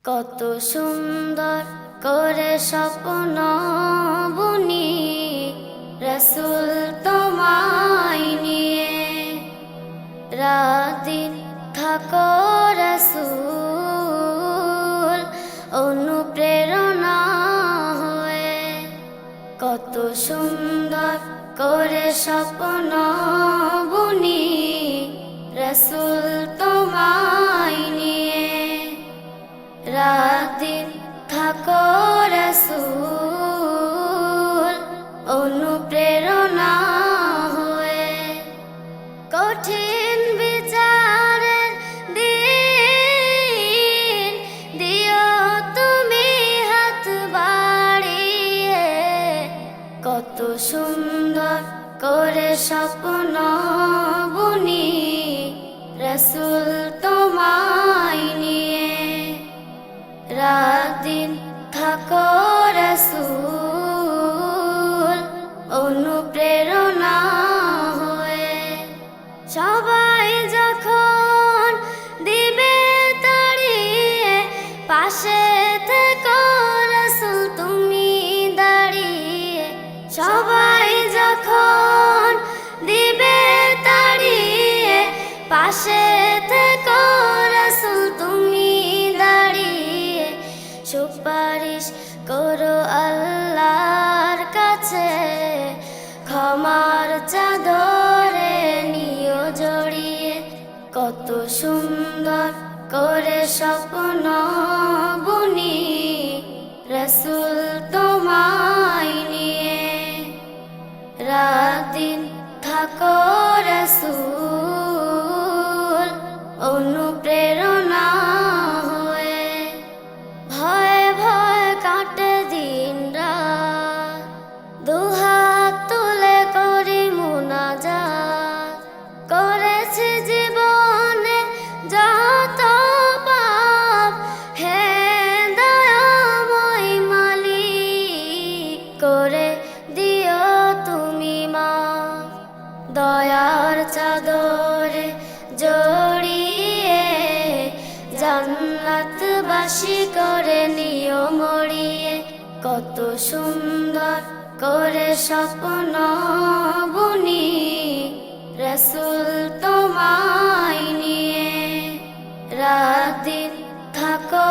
কত সুন্দর করে স্বপ্ন বুনি রসুল তোমায় নিয়ে, রাত দিন থাকো রসুল অনুপ্রেরণা হয়ে। কত সুন্দর করে স্বপ্ন বুনি রসুল তোমায় নিয়ে, রাত দিন থাকো রসুল অনুপ্রেরণা হয়ে। কঠিন বিচারের দিন দিও তুমি হাত বাড়িয়ে, কত সুন্দর করে স্বপ্ন বুনি রসুল তোমায় নিয়ে, রাত দিন থাকো রসুল অনুপ্রেরণা হয়ে। সবাই যখন দিবে তাড়িয়ে, পাশে থেকো রসুল তুমি দাঁড়িয়ে। সবাই যখন দিবে তাড়িয়ে, পাশে থেকো রসুল তুমি দাঁড়িয়ে। সুপারিশ করো আল্লাহর কাছে, ক্ষমার চাদরে নিও জড়িয়ে। কত সুন্দর করে স্বপ্ন বুনি রসুল তোমায় নিয়ে, রাত দিন থাকো রসুল অনুপ্রেরণা হয়ে। ভয়ে ভয়ে কাটে দিন রাত, দুহাত তুলে করি মুনাজাত। করেছি জীবনে যত পাপ, হে দয়াময় মালিক করে দিও তুমি মাফ। দয়ার চাদরে জড়িয়ে জান্নাতবাসী করে নিও মরিয়ে। কত সুন্দর করে স্বপ্ন বুনি রসুল তোমায় নিয়ে, রাত দিন থাকো